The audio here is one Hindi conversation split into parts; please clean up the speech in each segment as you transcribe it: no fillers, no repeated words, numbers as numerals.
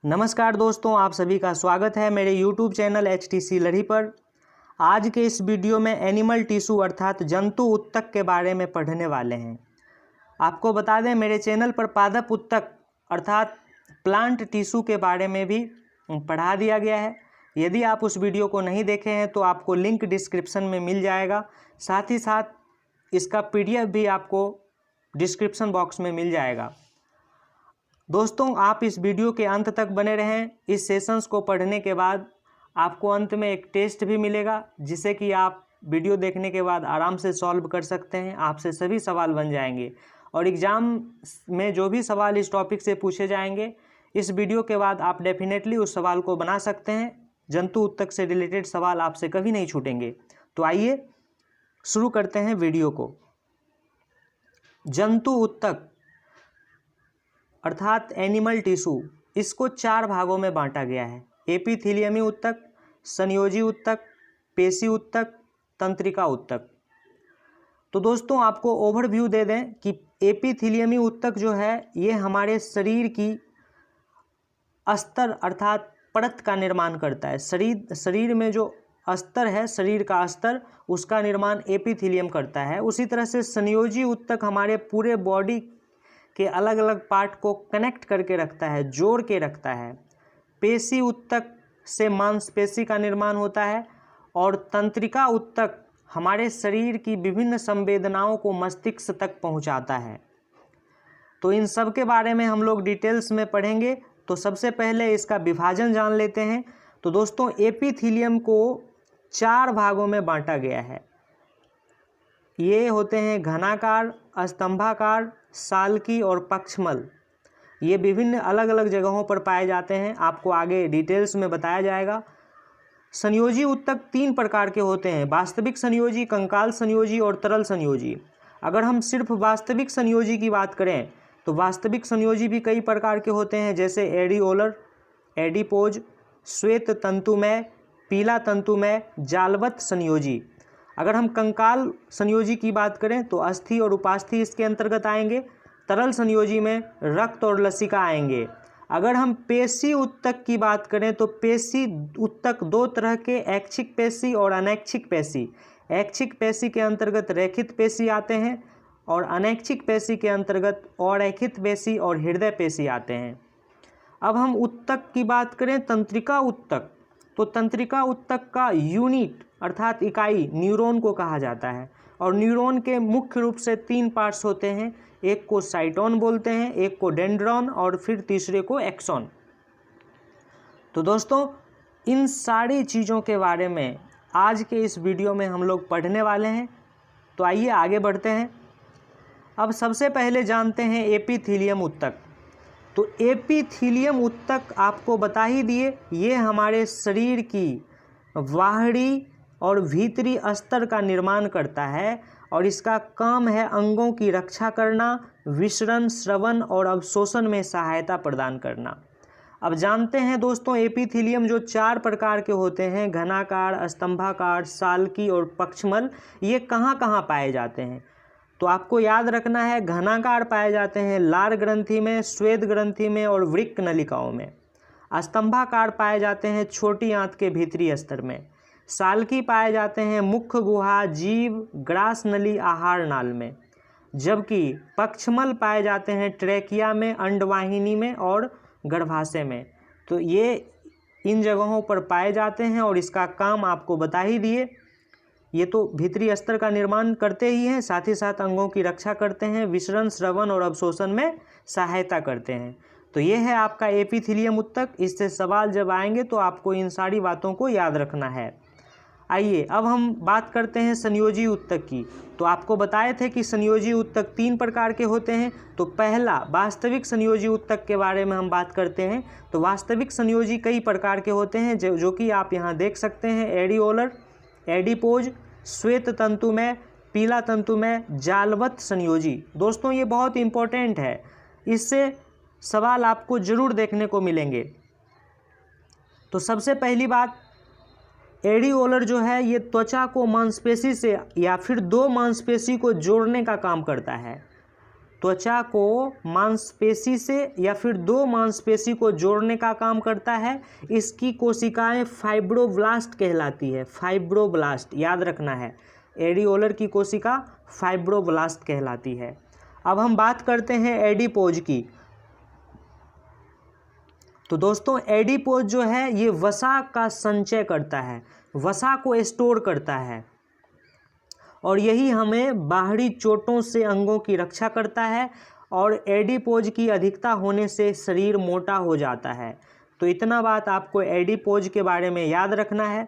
नमस्कार दोस्तों, आप सभी का स्वागत है मेरे YouTube चैनल HTC लड़ी पर। आज के इस वीडियो में एनिमल टिश्यू अर्थात जंतु उत्तक के बारे में पढ़ने वाले हैं। आपको बता दें, मेरे चैनल पर पादप उत्तक अर्थात प्लांट टिश्यू के बारे में भी पढ़ा दिया गया है। यदि आप उस वीडियो को नहीं देखे हैं तो आपको लिंक डिस्क्रिप्शन में मिल जाएगा। साथ ही साथ इसका PDF भी आपको डिस्क्रिप्शन बॉक्स में मिल जाएगा। दोस्तों, आप इस वीडियो के अंत तक बने रहें। इस सेशंस को पढ़ने के बाद आपको अंत में एक टेस्ट भी मिलेगा, जिसे कि आप वीडियो देखने के बाद आराम से सॉल्व कर सकते हैं। आपसे सभी सवाल बन जाएंगे और एग्ज़ाम में जो भी सवाल इस टॉपिक से पूछे जाएंगे, इस वीडियो के बाद आप डेफिनेटली उस सवाल को बना सकते हैं। जंतु उत्तक से रिलेटेड सवाल आपसे कभी नहीं छूटेंगे। तो आइए शुरू करते हैं वीडियो को। जंतु उत्तक अर्थात एनिमल टिश्यू, इसको 4 भागों में बांटा गया है। एपिथेलियमी उत्तक, संयोजी उत्तक, पेशी उत्तक, तंत्रिका उत्तक। तो दोस्तों, आपको ओवरव्यू दे दें कि एपिथेलियमी उत्तक जो है ये हमारे शरीर की अस्तर अर्थात परत का निर्माण करता है। शरीर में जो अस्तर है, शरीर का अस्तर, उसका निर्माण एपिथेलियम करता है। उसी तरह से संयोजी उत्तक हमारे पूरे बॉडी के अलग अलग पार्ट को कनेक्ट करके रखता है, जोड़ के रखता है। पेशी उत्तक से मांसपेशी का निर्माण होता है और तंत्रिका उत्तक हमारे शरीर की विभिन्न संवेदनाओं को मस्तिष्क तक पहुंचाता है। तो इन सब के बारे में हम लोग डिटेल्स में पढ़ेंगे। तो सबसे पहले इसका विभाजन जान लेते हैं। तो दोस्तों, एपिथेलियम को 4 भागों में बांटा गया है। ये होते हैं घनाकार, स्तंभाकार, साल्की और पक्षमल। ये विभिन्न अलग अलग जगहों पर पाए जाते हैं। आपको आगे डिटेल्स में बताया जाएगा। संयोजी उत्तक 3 प्रकार के होते हैं: वास्तविक संयोजी, कंकाल संयोजी और तरल संयोजी। अगर हम सिर्फ वास्तविक संयोजी की बात करें तो वास्तविक संयोजी भी कई प्रकार के होते हैं, जैसे एडिओलर, एडिपोज, श्वेत तंतुमय, पीला तंतुमय, जालवत संयोजी। अगर हम कंकाल संयोजी की बात करें तो अस्थि और उपास्थि इसके अंतर्गत आएंगे। तरल संयोजी में रक्त और लसिका आएंगे। अगर हम पेशी उत्तक की बात करें तो पेशी उत्तक 2 तरह के, ऐच्छिक पेशी और अनैच्छिक पेशी। ऐच्छिक पेशी के अंतर्गत रेखित पेशी आते हैं और अनैच्छिक पेशी के अंतर्गत अरेखित पेशी और हृदय पेशी आते हैं। अब हम उत्तक की बात करें, तंत्रिका उत्तक, तो तंत्रिका उत्तक का यूनिट अर्थात इकाई न्यूरॉन को कहा जाता है। और न्यूरॉन के मुख्य रूप से 3 पार्ट्स होते हैं। एक को साइटोन बोलते हैं, एक को डेंड्रॉन और फिर तीसरे को एक्सॉन। तो दोस्तों, इन सारी चीज़ों के बारे में आज के इस वीडियो में हम लोग पढ़ने वाले हैं। तो आइए आगे बढ़ते हैं। अब सबसे पहले जानते हैं एपिथेलियम उत्तक। तो एपिथेलियम उत्तक आपको बता ही दिए, ये हमारे शरीर की बाहरी और भीतरी अस्तर का निर्माण करता है और इसका काम है अंगों की रक्षा करना, विसरण, श्रवण और अवशोषण में सहायता प्रदान करना। अब जानते हैं दोस्तों, एपिथेलियम जो 4 प्रकार के होते हैं, घनाकार, स्तंभाकार, साल्की और पक्षमल, ये कहाँ कहाँ पाए जाते हैं? तो आपको याद रखना है, घनाकार पाए जाते हैं लार ग्रंथि में, श्वेत ग्रंथि में और वृक्क नलिकाओं में। स्तंभाकार पाए जाते हैं छोटी आंत के भीतरी स्तर में। साल्की पाए जाते हैं मुख्य गुहा, जीव, ग्रास नली, आहार नाल में। जबकि पक्षमल पाए जाते हैं ट्रेकिया में, अंडवाहिनी में और गर्भाशय में। तो ये इन जगहों पर पाए जाते हैं और इसका काम आपको बता ही दिए। ये तो भीतरी स्तर का निर्माण करते ही हैं, साथ ही साथ अंगों की रक्षा करते हैं, विसरण, श्रवण और अवशोषण में सहायता करते हैं। तो ये है आपका एपिथेलियम उत्तक। इससे सवाल जब आएंगे तो आपको इन सारी बातों को याद रखना है। आइए अब हम बात करते हैं संयोजी उत्तक की। तो आपको बताए थे कि संयोजी उत्तक 3 प्रकार के होते हैं। तो पहला वास्तविक संयोजी उत्तक के बारे में हम बात करते हैं। तो वास्तविक संयोजी कई प्रकार के होते हैं, जो कि आप यहाँ देख सकते हैं: एडिओलर, एडिपोज, श्वेत तंतुमय, पीला तंतुमय, जालवत संयोजी। दोस्तों, ये बहुत इंपॉर्टेंट है, इससे सवाल आपको जरूर देखने को मिलेंगे। तो सबसे पहली बात, एडिओलर जो है ये त्वचा को मांसपेशी से या फिर 2 मांसपेशी को जोड़ने का काम करता है। त्वचा को मांसपेशी से या फिर दो मांसपेशी को जोड़ने का काम करता है। इसकी कोशिकाएं फाइब्रोब्लास्ट कहलाती है। फाइब्रोब्लास्ट याद रखना है, एडियोलर की कोशिका फाइब्रोब्लास्ट कहलाती है। अब हम बात करते हैं एडिपोज की। तो दोस्तों एडिपोज जो है ये वसा का संचय करता है, वसा को स्टोर करता है और यही हमें बाहरी चोटों से अंगों की रक्षा करता है। और एडिपोज की अधिकता होने से शरीर मोटा हो जाता है। तो इतना बात आपको एडिपोज के बारे में याद रखना है।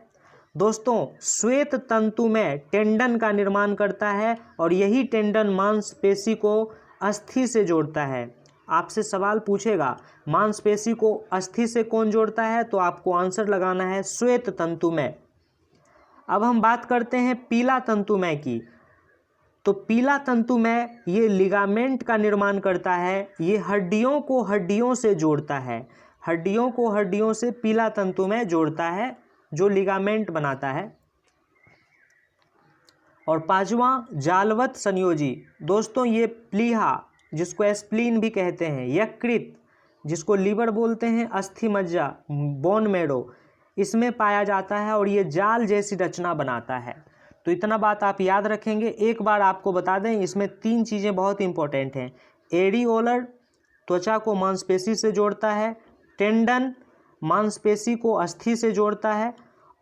दोस्तों श्वेत तंतु में टेंडन का निर्माण करता है और यही टेंडन मांसपेशी को अस्थि से जोड़ता है। आपसे सवाल पूछेगा मांसपेशी को अस्थि से कौन जोड़ता है, तो आपको आंसर लगाना है श्वेत तंतुमय। अब हम बात करते हैं पीला तंतुमय की। तो पीला तंतुमय ये लिगामेंट का निर्माण करता है, ये हड्डियों को हड्डियों से जोड़ता है, हड्डियों को हड्डियों से पीला तंतुमय जोड़ता है जो लिगामेंट बनाता है। और पांचवा जालवत संयोजी। दोस्तों ये प्लीहा जिसको एस्प्लीन भी कहते हैं, यकृत जिसको लीवर बोलते हैं, अस्थि मज्जा बोन मैरो, इसमें पाया जाता है और ये जाल जैसी रचना बनाता है। तो इतना बात आप याद रखेंगे। एक बार आपको बता दें इसमें तीन चीज़ें बहुत इंपॉर्टेंट हैं। एडियोलर त्वचा को मांसपेशी से जोड़ता है, टेंडन मांसपेशी को अस्थि से जोड़ता है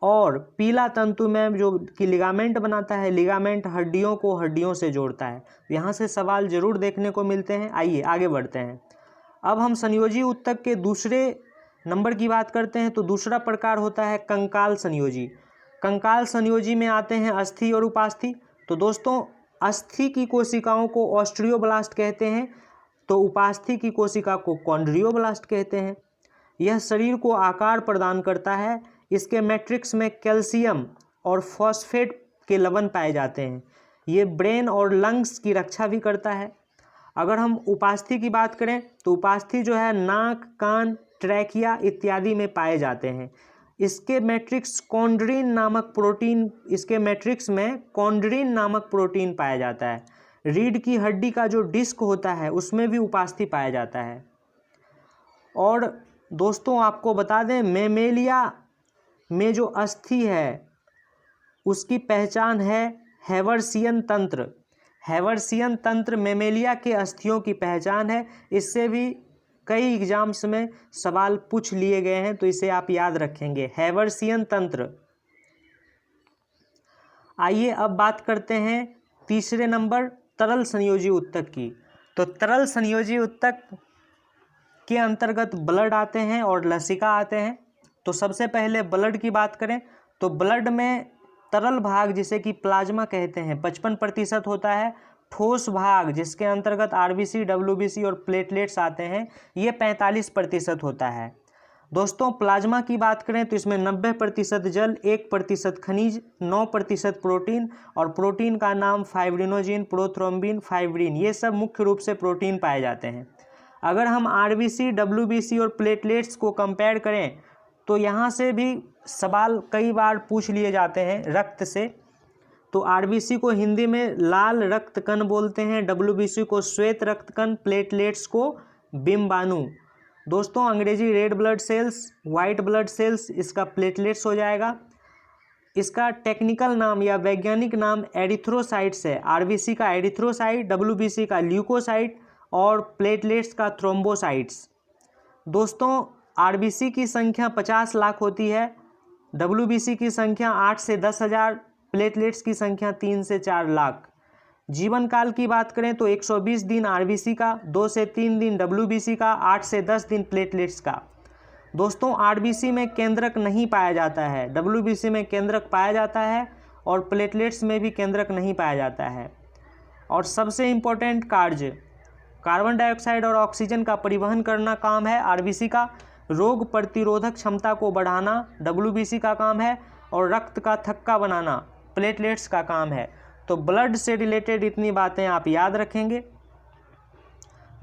और पीला तंतु में जो कि लिगामेंट बनाता है, लिगामेंट हड्डियों को हड्डियों से जोड़ता है। यहाँ से सवाल जरूर देखने को मिलते हैं। आइए आगे बढ़ते हैं। अब हम संयोजी ऊतक के दूसरे नंबर की बात करते हैं। तो दूसरा प्रकार होता है कंकाल संयोजी। कंकाल संयोजी में आते हैं अस्थि और उपास्थि। तो दोस्तों अस्थि की कोशिकाओं को ऑस्ट्रियोब्लास्ट कहते हैं, तो उपास्थि की कोशिका को कॉन्ड्रियोब्लास्ट कहते हैं। यह शरीर को आकार प्रदान करता है। इसके मैट्रिक्स में कैल्शियम और फॉस्फेट के लवण पाए जाते हैं। ये ब्रेन और लंग्स की रक्षा भी करता है। अगर हम उपास्थि की बात करें तो उपास्थि जो है नाक, कान, ट्रैकिया इत्यादि में पाए जाते हैं। इसके मैट्रिक्स कॉन्ड्रिन नामक प्रोटीन, इसके मैट्रिक्स में कॉन्ड्रिन नामक प्रोटीन पाया जाता है। रीढ़ की हड्डी का जो डिस्क होता है उसमें भी उपास्थि पाया जाता है। और दोस्तों आपको बता दें मेमेलिया में जो अस्थि है उसकी पहचान है हैवर्सियन तंत्र। हैवर्सियन तंत्र मेमेलिया के अस्थियों की पहचान है। इससे भी कई एग्जाम्स में सवाल पूछ लिए गए हैं, तो इसे आप याद रखेंगे, हैवर्सियन तंत्र। आइए अब बात करते हैं तीसरे नंबर तरल संयोजी ऊतक की। तो तरल संयोजी ऊतक के अंतर्गत ब्लड आते हैं और लसिका आते हैं। तो सबसे पहले ब्लड की बात करें तो ब्लड में तरल भाग जिसे कि प्लाज्मा कहते हैं 55% होता है। ठोस भाग जिसके अंतर्गत आरबीसी, डब्ल्यूबीसी और प्लेटलेट्स आते हैं ये 45% होता है। दोस्तों प्लाज्मा की बात करें तो इसमें 90% जल, 1% खनिज, 9% प्रोटीन और प्रोटीन का नाम फाइब्रिनोजिन, प्रोथ्रोम्बिन, फाइब्रिन, ये सब मुख्य रूप से प्रोटीन पाए जाते हैं। अगर हम आरबीसी, डब्ल्यूबीसी और प्लेटलेट्स को कंपेयर करें तो यहाँ से भी सवाल कई बार पूछ लिए जाते हैं रक्त से। तो आरबीसी को हिंदी में लाल रक्त कण बोलते हैं, डब्ल्यूबीसी को श्वेत रक्त कण, प्लेटलेट्स को बिम्बाणु। दोस्तों अंग्रेजी red blood cells, white blood cells इसका प्लेटलेट्स हो जाएगा। इसका टेक्निकल नाम या वैज्ञानिक नाम एरिथ्रोसाइट्स है। आरबीसी का एरिथ्रोसाइट, डब्ल्यूबीसी का ल्यूकोसाइट और प्लेटलेट्स का थ्रोम्बोसाइट्स। दोस्तों आरबीसी की संख्या 50 लाख होती है, डब्ल्यूबीसी की संख्या 8 से 10 हज़ार, प्लेटलेट्स की संख्या 3 से 4 लाख। जीवन काल की बात करें तो 120 दिन आरबीसी का, 2 से 3 दिन डब्ल्यूबीसी का, 8 से 10 दिन प्लेटलेट्स का। दोस्तों आरबीसी में केंद्रक नहीं पाया जाता है, डब्ल्यूबीसी में केंद्रक पाया जाता है और प्लेटलेट्स में भी केंद्रक नहीं पाया जाता है। और सबसे इम्पोर्टेंट कार्य कार्बन डाइऑक्साइड और ऑक्सीजन का परिवहन करना काम है आरबीसी का। रोग प्रतिरोधक क्षमता को बढ़ाना डब्ल्यूबीसी का काम है और रक्त का थक्का बनाना प्लेटलेट्स का काम है। तो ब्लड से रिलेटेड इतनी बातें आप याद रखेंगे।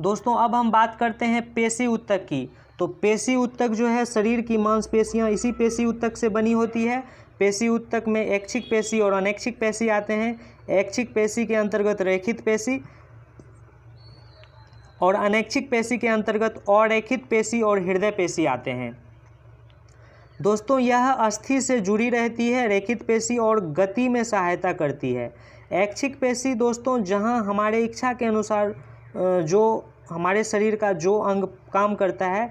दोस्तों अब हम बात करते हैं पेशी ऊतक की। तो पेशी ऊतक जो है शरीर की मांसपेशियां इसी पेशी ऊतक से बनी होती है। पेशी ऊतक में ऐच्छिक पेशी और अनैच्छिक पेशी आते हैं। ऐच्छिक पेशी के अंतर्गत रेखित पेशी और अनैच्छिक पेशी के अंतर्गत अरेखित पेशी और हृदय पेशी आते हैं। दोस्तों यह अस्थि से जुड़ी रहती है रेखित पेशी और गति में सहायता करती है। ऐच्छिक पेशी दोस्तों जहां हमारे इच्छा के अनुसार जो हमारे शरीर का जो अंग काम करता है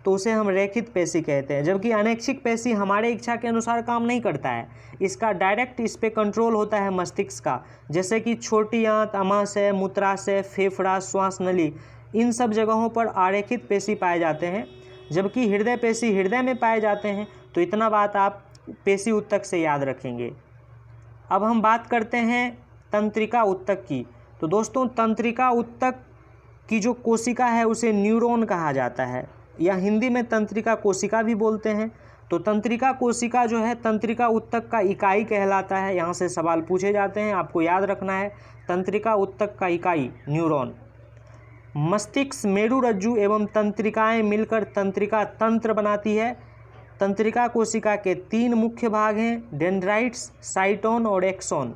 तो उसे हम रेखित पेशी कहते हैं, जबकि अनैच्छिक पेशी हमारे इच्छा के अनुसार काम नहीं करता है। इसका डायरेक्ट इस पे कंट्रोल होता है मस्तिष्क का, जैसे कि छोटी आंत, अमाशय, मूत्राशय, फेफड़ा, श्वास नली, इन सब जगहों पर आरेखित पेशी पाए जाते हैं, जबकि हृदय पेशी हृदय में पाए जाते हैं। तो इतना बात आप पेशी ऊतक से याद रखेंगे। अब हम बात करते हैं तंत्रिका ऊतक की। तो दोस्तों तंत्रिका ऊतक की जो कोशिका है उसे न्यूरॉन कहा जाता है, या हिंदी में तंत्रिका कोशिका भी बोलते हैं। तो तंत्रिका कोशिका जो है तंत्रिका ऊतक का इकाई कहलाता है। यहाँ से सवाल पूछे जाते हैं, आपको याद रखना है तंत्रिका ऊतक का इकाई न्यूरॉन। मस्तिष्क, मेरुरज्जु एवं तंत्रिकाएं मिलकर तंत्रिका तंत्र बनाती है। तंत्रिका कोशिका के 3 मुख्य भाग हैं, डेंड्राइट्स, साइटोन और एक्सोन।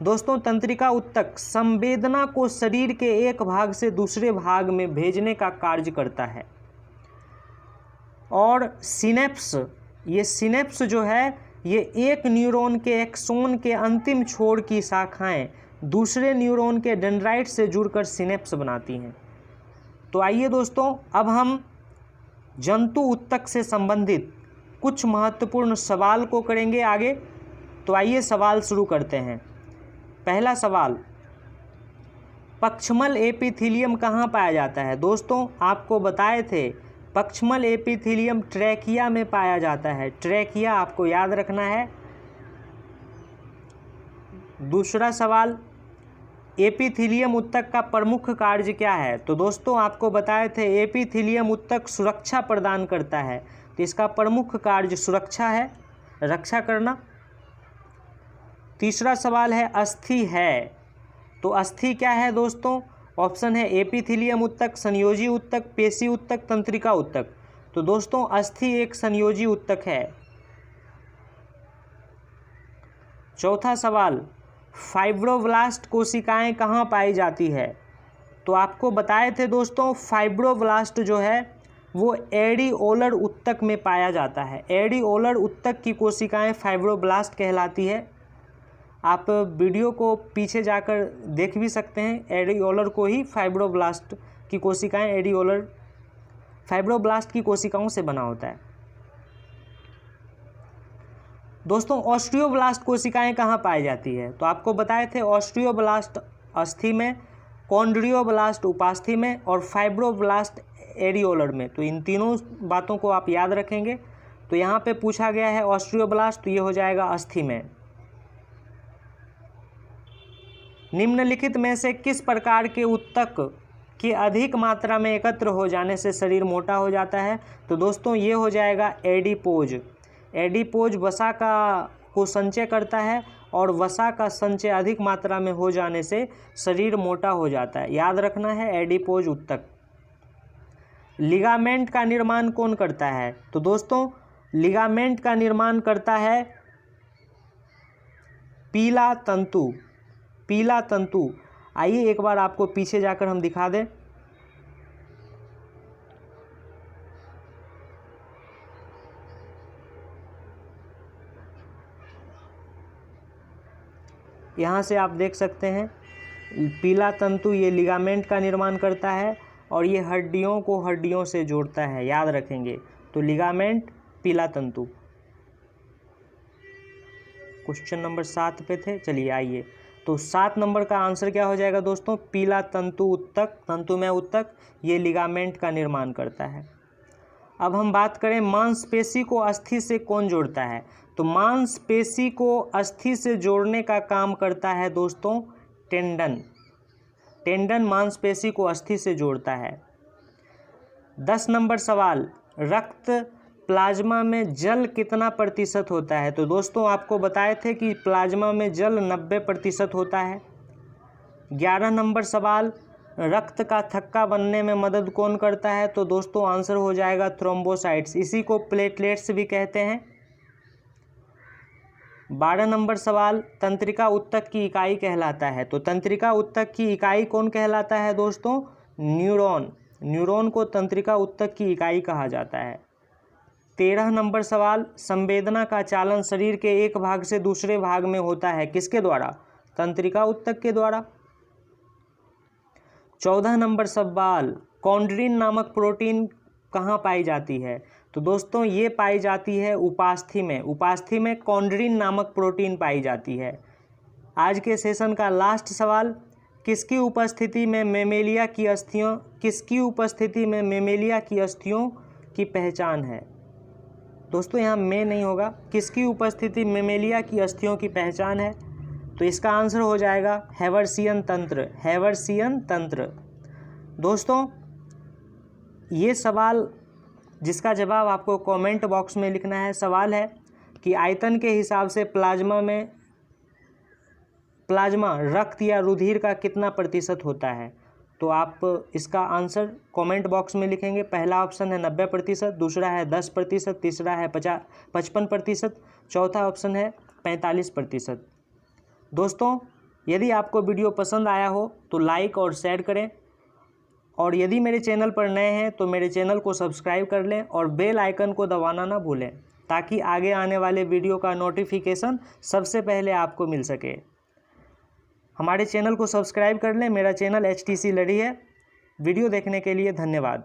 दोस्तों तंत्रिका ऊतक संवेदना को शरीर के एक भाग से दूसरे भाग में भेजने का कार्य करता है। और सिनेप्स, ये सिनेप्स जो है ये एक न्यूरॉन के एक्सोन के अंतिम छोर की शाखाएं दूसरे न्यूरॉन के डेंड्राइट से जुड़कर सिनेप्स बनाती हैं। तो आइए दोस्तों अब हम जंतु ऊतक से संबंधित कुछ महत्वपूर्ण सवाल को करेंगे आगे। तो आइए सवाल शुरू करते हैं। पहला सवाल, पक्षमल एपिथीलियम कहाँ पाया जाता है? दोस्तों आपको बताए थे पक्षमल एपिथीलियम ट्रैकिया में पाया जाता है। ट्रैकिया आपको याद रखना है। दूसरा सवाल, एपिथीलियम ऊतक का प्रमुख कार्य क्या है? तो दोस्तों आपको बताए थे एपिथीलियम ऊतक सुरक्षा प्रदान करता है, तो इसका प्रमुख कार्य सुरक्षा है, रक्षा करना। तीसरा सवाल है अस्थि है, तो अस्थि क्या है दोस्तों? ऑप्शन है एपिथीलियम ऊतक, संयोजी ऊतक, पेशी ऊतक, तंत्रिका ऊतक। तो दोस्तों अस्थि एक संयोजी ऊतक है। चौथा सवाल, फाइब्रोब्लास्ट कोशिकाएं कहाँ पाई जाती है? तो आपको बताए थे दोस्तों फाइब्रोब्लास्ट जो है वो एडिओलर ऊतक में पाया जाता है। एडिओलर ऊतक की कोशिकाएं फाइब्रोब्लास्ट कहलाती है। आप वीडियो को पीछे जाकर देख भी सकते हैं, एडिओलर को ही फाइब्रोब्लास्ट की कोशिकाएं, एडिओलर फाइब्रोब्लास्ट की कोशिकाओं से बना होता है। दोस्तों ऑस्टियोब्लास्ट कोशिकाएं कहाँ पाई जाती है? तो आपको बताए थे ऑस्टियोब्लास्ट अस्थि में, कॉन्ड्रियोब्लास्ट उपास्थि में और फाइब्रोब्लास्ट एडिओलर में। तो इन तीनों बातों को आप याद रखेंगे। तो यहाँ पे पूछा गया है ऑस्टियोब्लास्ट, तो ये हो जाएगा अस्थि में। निम्नलिखित में से किस प्रकार के ऊतक के अधिक मात्रा में एकत्र हो जाने से शरीर मोटा हो जाता है? तो दोस्तों ये हो जाएगा एडिपोज। एडिपोज वसा को संचय करता है और वसा का संचय अधिक मात्रा में हो जाने से शरीर मोटा हो जाता है, याद रखना है एडिपोज ऊतक। लिगामेंट का निर्माण कौन करता है? तो दोस्तों लिगामेंट का निर्माण करता है पीला तंतु। पीला तंतु, आइए एक बार आपको पीछे जाकर हम दिखा दें। यहाँ से आप देख सकते हैं पीला तंतु ये लिगामेंट का निर्माण करता है और ये हड्डियों को हड्डियों से जोड़ता है, याद रखेंगे। तो लिगामेंट, पीला तंतु। क्वेश्चन नंबर 7 पे थे, चलिए आइए। तो 7 नंबर का आंसर क्या हो जाएगा दोस्तों? पीला तंतु ऊतक, तंतुमय ऊतक, ये लिगामेंट का निर्माण करता है। अब हम बात करें मांसपेशी को अस्थि से कौन जोड़ता है? तो मांसपेशी को अस्थि से जोड़ने का काम करता है दोस्तों टेंडन। टेंडन मांसपेशी को अस्थि से जोड़ता है। 10 नंबर सवाल, रक्त प्लाज्मा में जल कितना प्रतिशत होता है? तो दोस्तों आपको बताए थे कि प्लाज्मा में जल 90% होता है। 11 नंबर सवाल, रक्त का थक्का बनने में मदद कौन करता है? तो दोस्तों आंसर हो जाएगा थ्रोम्बोसाइट्स, इसी को प्लेटलेट्स भी कहते हैं। 12 नंबर सवाल, तंत्रिका ऊतक की इकाई कहलाता है। तो तंत्रिका ऊतक की इकाई कौन कहलाता है दोस्तों? न्यूरॉन को तंत्रिका ऊतक की इकाई कहा जाता है। 13 नंबर सवाल, संवेदना का चालन शरीर के एक भाग से दूसरे भाग में होता है, किसके द्वारा? तंत्रिका ऊतक के द्वारा। 14 नंबर सवाल, कॉन्ड्रिन नामक प्रोटीन कहाँ पाई जाती है? तो दोस्तों ये पाई जाती है उपास्थि में। उपास्थि में कॉन्ड्रिन नामक प्रोटीन पाई जाती है। आज के सेशन का लास्ट सवाल, किसकी उपस्थिति में मेमेलिया की अस्थियों की पहचान है? दोस्तों यहाँ में नहीं होगा, किसकी उपस्थिति मेमेलिया की अस्थियों की पहचान है? तो इसका आंसर हो जाएगा हैवर्सियन तंत्र। दोस्तों ये सवाल जिसका जवाब आपको कमेंट बॉक्स में लिखना है। सवाल है कि आयतन के हिसाब से प्लाज्मा रक्त या रुधिर का कितना प्रतिशत होता है? तो आप इसका आंसर कमेंट बॉक्स में लिखेंगे। पहला ऑप्शन है 90%, दूसरा है 10%, तीसरा है 55%, चौथा ऑप्शन है 45%। दोस्तों यदि आपको वीडियो पसंद आया हो तो लाइक और शेयर करें, और यदि मेरे चैनल पर नए हैं तो मेरे चैनल को सब्सक्राइब कर लें और बेल आइकन को दबाना ना भूलें, ताकि आगे आने वाले वीडियो का नोटिफिकेशन सबसे पहले आपको मिल सके। हमारे चैनल को सब्सक्राइब कर लें। मेरा चैनल HTC लड़ी है। वीडियो देखने के लिए धन्यवाद।